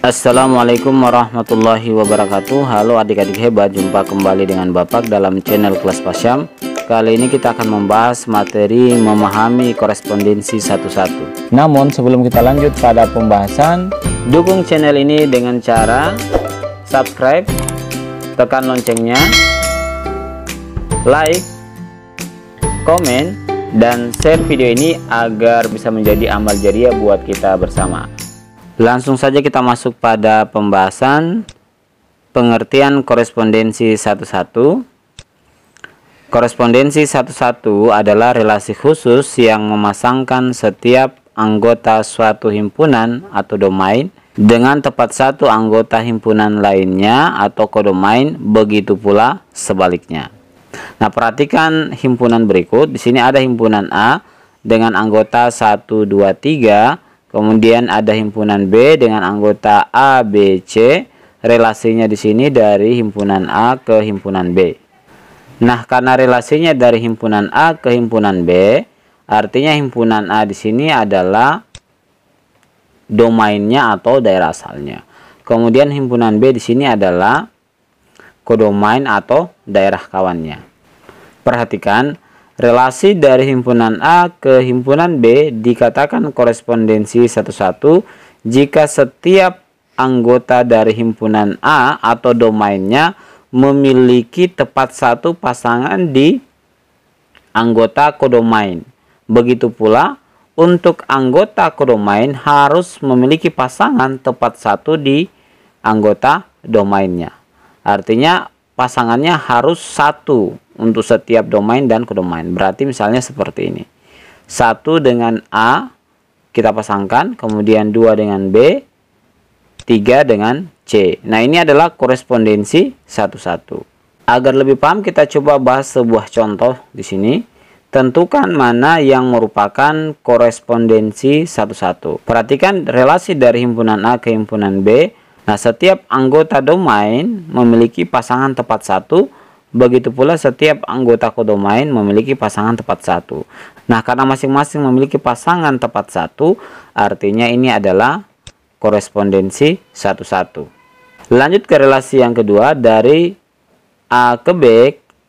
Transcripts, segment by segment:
Assalamualaikum warahmatullahi wabarakatuh. Halo adik-adik hebat, jumpa kembali dengan Bapak dalam channel Kelas Pasyam. Kali ini kita akan membahas materi memahami korespondensi satu-satu. Namun sebelum kita lanjut pada pembahasan, dukung channel ini dengan cara subscribe, tekan loncengnya, like, komen, dan share video ini agar bisa menjadi amal jariah buat kita bersama. Langsung saja kita masuk pada pembahasan pengertian korespondensi satu-satu. Korespondensi satu-satu adalah relasi khusus yang memasangkan setiap anggota suatu himpunan atau domain dengan tepat satu anggota himpunan lainnya atau kodomain, begitu pula sebaliknya. Nah, perhatikan himpunan berikut. Di sini ada himpunan A dengan anggota 1, 2, 3. Kemudian ada himpunan B dengan anggota A, B, C. Relasinya di sini dari himpunan A ke himpunan B. Nah, karena relasinya dari himpunan A ke himpunan B, artinya himpunan A di sini adalah domainnya atau daerah asalnya. Kemudian himpunan B di sini adalah kodomain atau daerah kawannya. Perhatikan, relasi dari himpunan A ke himpunan B dikatakan korespondensi satu-satu jika setiap anggota dari himpunan A atau domainnya memiliki tepat satu pasangan di anggota kodomain. Begitu pula untuk anggota kodomain harus memiliki pasangan tepat satu di anggota domainnya. Artinya pasangannya harus satu untuk setiap domain dan kodomain. Berarti misalnya seperti ini. 1 dengan A kita pasangkan, kemudian 2 dengan B, 3 dengan C. Nah, ini adalah korespondensi satu-satu. Agar lebih paham, kita coba bahas sebuah contoh di sini. Tentukan mana yang merupakan korespondensi satu-satu. Perhatikan relasi dari himpunan A ke himpunan B. Nah, setiap anggota domain memiliki pasangan tepat satu. Begitu pula setiap anggota kodomain memiliki pasangan tepat satu. Nah, karena masing-masing memiliki pasangan tepat satu, artinya ini adalah korespondensi satu-satu. Lanjut ke relasi yang kedua, dari A ke B,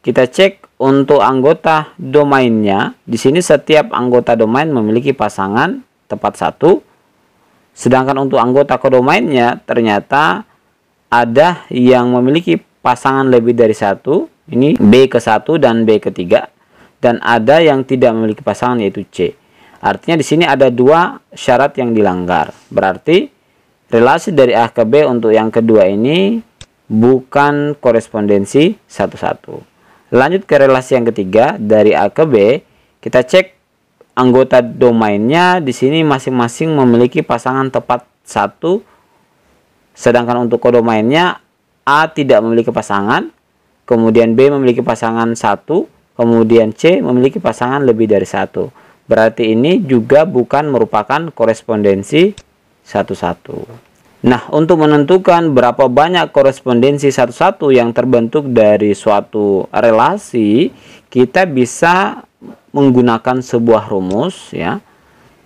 kita cek untuk anggota domainnya. Di sini setiap anggota domain memiliki pasangan tepat satu. Sedangkan untuk anggota kodomainnya ternyata ada yang memiliki pasangan lebih dari satu. Ini B ke 1 dan B ke 3. Dan ada yang tidak memiliki pasangan, yaitu C. Artinya di sini ada dua syarat yang dilanggar. Berarti relasi dari A ke B untuk yang kedua ini bukan korespondensi satu-satu. Lanjut ke relasi yang ketiga, dari A ke B, kita cek anggota domainnya. Di sini masing-masing memiliki pasangan tepat satu. Sedangkan untuk kodomainnya A tidak memiliki pasangan, kemudian B memiliki pasangan 1, kemudian C memiliki pasangan lebih dari 1. Berarti ini juga bukan merupakan korespondensi satu-satu. Nah, untuk menentukan berapa banyak korespondensi satu-satu yang terbentuk dari suatu relasi, kita bisa menggunakan sebuah rumus ya.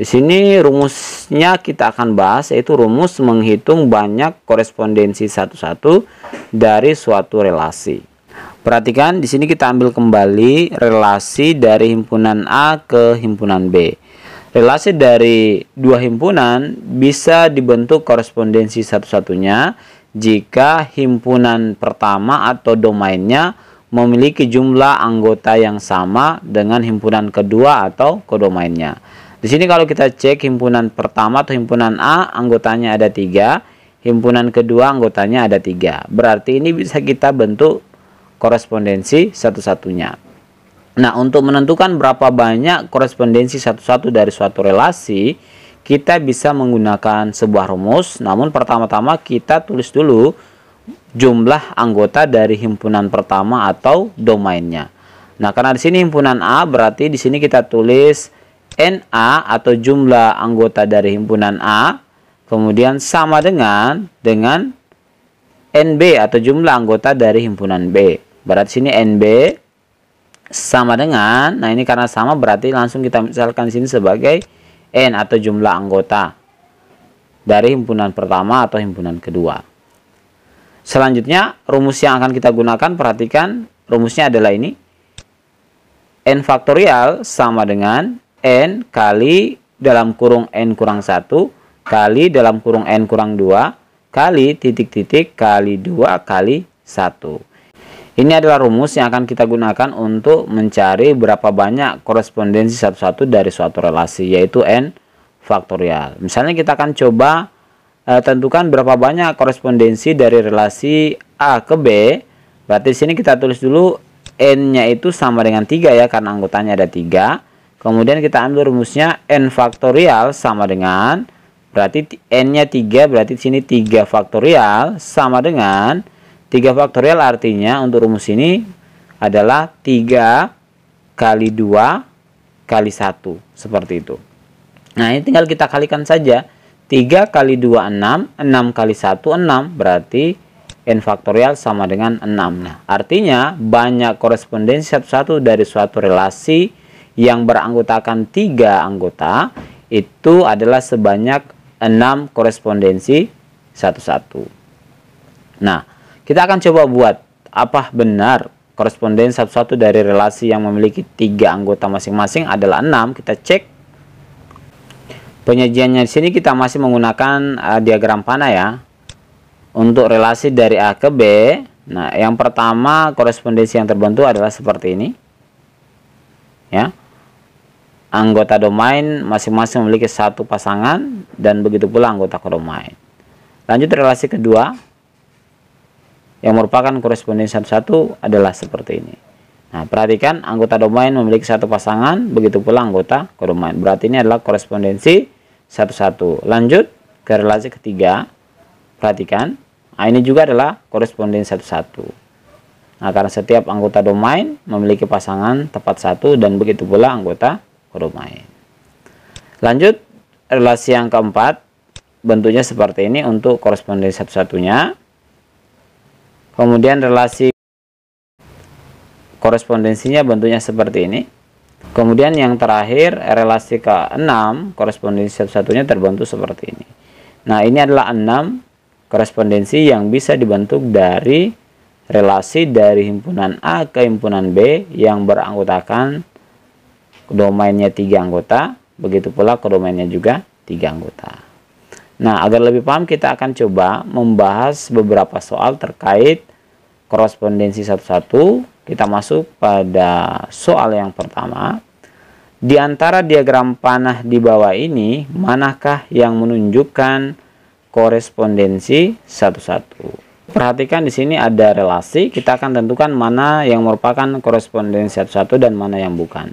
Di sini rumusnya kita akan bahas, yaitu rumus menghitung banyak korespondensi satu-satu dari suatu relasi. Perhatikan, di sini kita ambil kembali relasi dari himpunan A ke himpunan B. Relasi dari dua himpunan bisa dibentuk korespondensi satu-satunya jika himpunan pertama atau domainnya memiliki jumlah anggota yang sama dengan himpunan kedua atau kodomainnya. Di sini kalau kita cek himpunan pertama atau himpunan A, anggotanya ada 3, himpunan kedua anggotanya ada 3. Berarti ini bisa kita bentuk korespondensi satu-satunya. Nah, untuk menentukan berapa banyak korespondensi satu-satu dari suatu relasi, kita bisa menggunakan sebuah rumus. Namun pertama-tama kita tulis dulu jumlah anggota dari himpunan pertama atau domainnya. Nah, karena di sini himpunan A, berarti di sini kita tulis NA atau jumlah anggota dari himpunan A, kemudian sama dengan NB atau jumlah anggota dari himpunan B. Berarti sini NB sama dengan, nah ini karena sama berarti langsung kita misalkan di sini sebagai N atau jumlah anggota. dari himpunan pertama atau himpunan kedua. Selanjutnya, rumus yang akan kita gunakan, perhatikan rumusnya adalah ini. N faktorial sama dengan N kali dalam kurung N kurang 1 kali dalam kurung N kurang 2 kali titik-titik kali 2 kali 1. Ini adalah rumus yang akan kita gunakan untuk mencari berapa banyak korespondensi satu-satu dari suatu relasi, yaitu N faktorial. Misalnya kita akan coba tentukan berapa banyak korespondensi dari relasi A ke B. Berarti di sini kita tulis dulu N-nya itu sama dengan 3 ya, karena anggotanya ada 3. Kemudian kita ambil rumusnya N faktorial sama dengan, berarti N-nya 3, berarti di sini 3 faktorial sama dengan 3 faktorial, artinya untuk rumus ini adalah 3 kali 2 kali 1, seperti itu. Nah, ini tinggal kita kalikan saja. 3 kali 2 6, 6 kali 1 6, berarti N faktorial sama dengan 6. Nah, artinya banyak korespondensi satu-satu dari suatu relasi yang beranggotakan 3 anggota itu adalah sebanyak 6 korespondensi satu-satu. Nah, kita akan coba buat apa benar korespondensi satu-satu dari relasi yang memiliki 3 anggota masing-masing adalah 6. Kita cek penyajiannya di sini, kita masih menggunakan diagram panah ya. Untuk relasi dari A ke B, nah yang pertama korespondensi yang terbentuk adalah seperti ini. Ya. Anggota domain masing-masing memiliki satu pasangan dan begitu pula anggota kodomain. Lanjut relasi kedua yang merupakan korespondensi satu-satu adalah seperti ini. Nah, perhatikan anggota domain memiliki satu pasangan, begitu pula anggota kodomain. Berarti ini adalah korespondensi satu-satu. Lanjut ke relasi ketiga. Perhatikan, nah ini juga adalah korespondensi satu-satu. Nah, karena setiap anggota domain memiliki pasangan tepat satu dan begitu pula anggota kodomain. Lanjut, relasi yang keempat, bentuknya seperti ini untuk korespondensi satu-satunya. Kemudian relasi korespondensinya bentuknya seperti ini. Kemudian yang terakhir, relasi ke-6, korespondensi satu-satunya terbentuk seperti ini. Nah, ini adalah 6 korespondensi yang bisa dibentuk dari relasi dari himpunan A ke himpunan B yang beranggotakan domainnya 3 anggota, begitu pula kodomainnya juga 3 anggota. Nah, agar lebih paham kita akan coba membahas beberapa soal terkait korespondensi satu-satu. Kita masuk pada soal yang pertama. Di antara diagram panah di bawah ini, manakah yang menunjukkan korespondensi satu-satu? Perhatikan di sini ada relasi, kita akan tentukan mana yang merupakan korespondensi satu-satu dan mana yang bukan.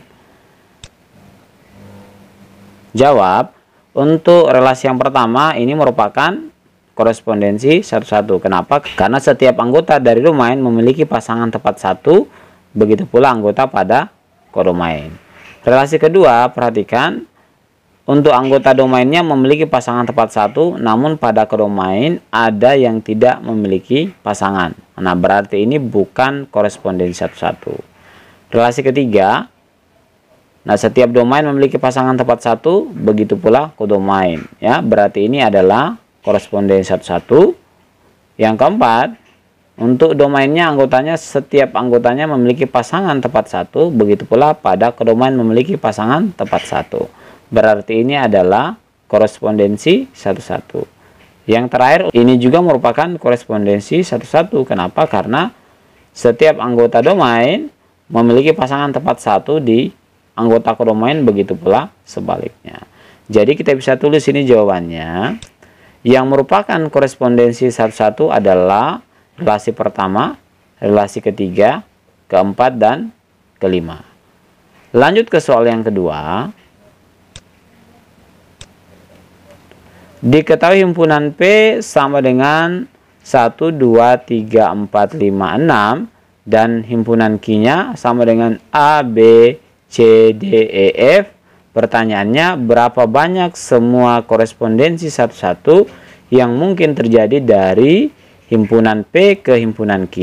Jawab, untuk relasi yang pertama ini merupakan korespondensi satu-satu. Kenapa? Karena setiap anggota dari domain memiliki pasangan tepat satu, begitu pula anggota pada kodomain. Relasi kedua, perhatikan, untuk anggota domainnya memiliki pasangan tepat satu, namun pada kodomain ada yang tidak memiliki pasangan. Nah, berarti ini bukan korespondensi satu-satu. Relasi ketiga, nah setiap domain memiliki pasangan tepat satu, begitu pula kodomain. Ya, berarti ini adalah korespondensi satu-satu. Yang keempat, untuk domainnya anggotanya setiap anggotanya memiliki pasangan tepat satu, begitu pula pada kodomain memiliki pasangan tepat satu. Berarti ini adalah korespondensi satu-satu. Yang terakhir ini juga merupakan korespondensi satu-satu. Kenapa? Karena setiap anggota domain memiliki pasangan tepat satu di anggota kodomain, begitu pula sebaliknya. Jadi kita bisa tulis ini jawabannya. Yang merupakan korespondensi satu-satu adalah relasi pertama, relasi ketiga, keempat, dan kelima. Lanjut ke soal yang kedua. Diketahui himpunan P sama dengan 1, 2, 3, 4, 5, 6 dan himpunan Q-nya sama dengan A, B, C, D, E, F. Pertanyaannya, berapa banyak semua korespondensi satu-satu yang mungkin terjadi dari himpunan P ke himpunan Q?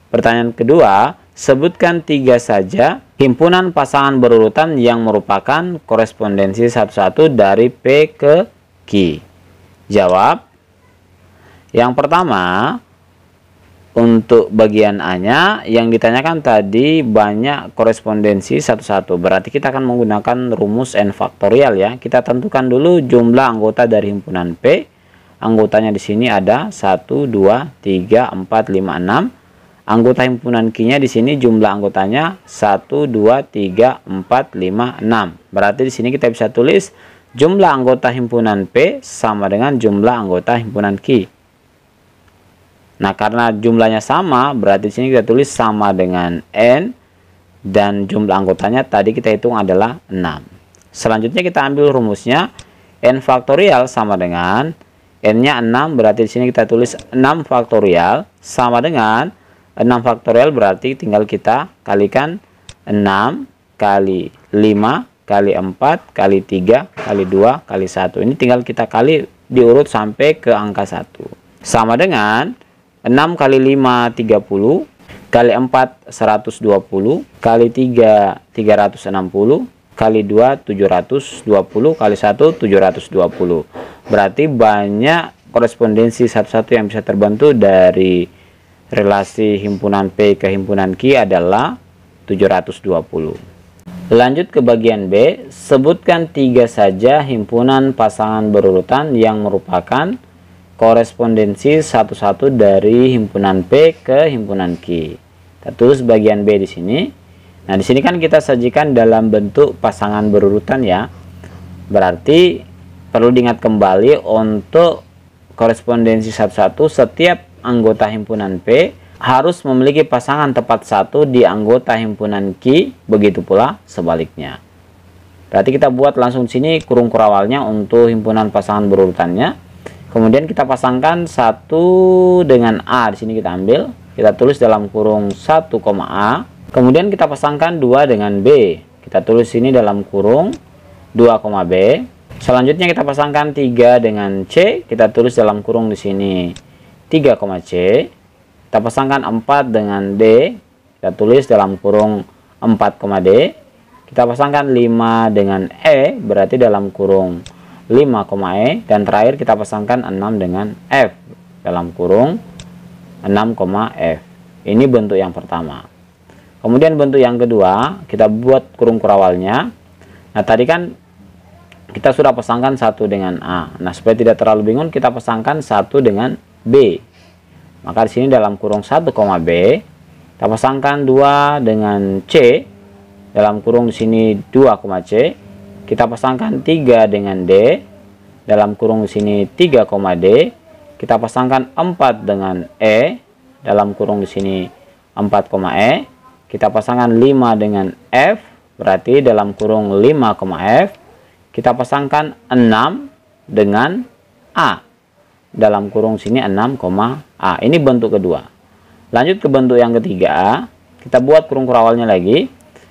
Pertanyaan kedua, sebutkan 3 saja himpunan pasangan berurutan yang merupakan korespondensi satu-satu dari P ke Q. Jawab. Yang pertama, untuk bagian A-nya yang ditanyakan tadi banyak korespondensi satu-satu. Berarti kita akan menggunakan rumus n faktorial ya. Kita tentukan dulu jumlah anggota dari himpunan P. Anggotanya di sini ada 1, 2, 3, 4, 5, 6. Anggota himpunan Q-nya di sini jumlah anggotanya 1, 2, 3, 4, 5, 6. Berarti di sini kita bisa tulis jumlah anggota himpunan P sama dengan jumlah anggota himpunan Q. Nah, karena jumlahnya sama, berarti di sini kita tulis sama dengan N dan jumlah anggotanya tadi kita hitung adalah 6. Selanjutnya kita ambil rumusnya N faktorial sama dengan N-nya 6, berarti di sini kita tulis 6 faktorial sama dengan 6 faktorial berarti tinggal kita kalikan 6 kali 5 kali 4 kali 3 kali 2 kali 1. Ini tinggal kita kali diurut sampai ke angka 1. Sama dengan 6 kali 5 30 kali 4 120 kali 3 360 kali 2 720 kali 1 720. Berarti banyak korespondensi satu-satu yang bisa terbentuk dari relasi himpunan P ke himpunan Q adalah 720. Lanjut ke bagian B, sebutkan 3 saja himpunan pasangan berurutan yang merupakan korespondensi satu-satu dari himpunan P ke himpunan Q. Kita tulis bagian B di sini. Nah, di sini kan kita sajikan dalam bentuk pasangan berurutan ya. Berarti perlu diingat kembali untuk korespondensi satu-satu setiap anggota himpunan P harus memiliki pasangan tepat satu di anggota himpunan Q, begitu pula sebaliknya. Berarti kita buat langsung sini kurung kurawalnya untuk himpunan pasangan berurutannya. Kemudian kita pasangkan 1 dengan A, di sini kita ambil, kita tulis dalam kurung 1, A. Kemudian kita pasangkan 2 dengan B, kita tulis sini dalam kurung 2, B. Selanjutnya kita pasangkan 3 dengan C, kita tulis dalam kurung di sini 3, C. Kita pasangkan 4 dengan D, kita tulis dalam kurung 4, D. Kita pasangkan 5 dengan E, berarti dalam kurung 5, E. Dan terakhir kita pasangkan 6 dengan F, dalam kurung 6, F. Ini bentuk yang pertama. Kemudian bentuk yang kedua, kita buat kurung kurawalnya. Nah, tadi kan kita sudah pasangkan 1 dengan A. Nah, supaya tidak terlalu bingung, kita pasangkan 1 dengan B. Maka di sini dalam kurung 1, B, kita pasangkan 2 dengan C, dalam kurung di sini 2, C. Kita pasangkan 3 dengan D, dalam kurung di sini 3, D. Kita pasangkan 4 dengan E, dalam kurung di sini 4, E. Kita pasangkan 5 dengan F, berarti dalam kurung 5, F. Kita pasangkan 6 dengan A, dalam kurung sini 6, A. Ini bentuk kedua. Lanjut ke bentuk yang ketiga, kita buat kurung kurawalnya lagi.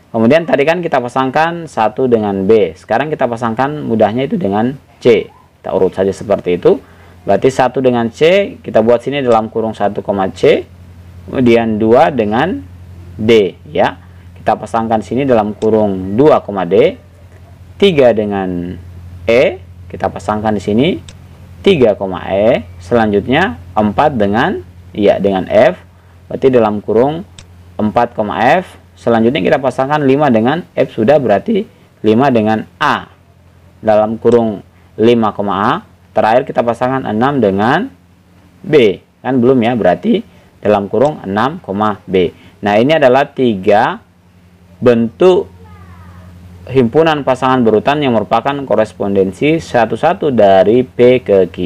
Kemudian tadi kan kita pasangkan 1 dengan B. Sekarang kita pasangkan mudahnya itu dengan C. Kita urut saja seperti itu. Berarti 1 dengan C, kita buat sini dalam kurung 1, C. Kemudian 2 dengan D ya. Kita pasangkan sini dalam kurung 2, D. 3 dengan E, kita pasangkan di sini 3, E. Selanjutnya 4 dengan F, berarti dalam kurung 4, F. Selanjutnya kita pasangkan 5 dengan F, sudah berarti 5 dengan A, dalam kurung 5, A. Terakhir kita pasangkan 6 dengan B, kan belum ya, berarti dalam kurung 6, B. Nah, ini adalah 3 bentuk himpunan pasangan berurutan yang merupakan korespondensi satu-satu dari P ke Q.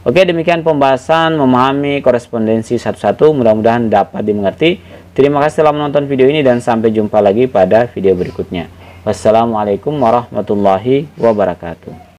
Oke, demikian pembahasan memahami korespondensi satu-satu. Mudah-mudahan dapat dimengerti. Terima kasih telah menonton video ini dan sampai jumpa lagi pada video berikutnya. Wassalamualaikum warahmatullahi wabarakatuh.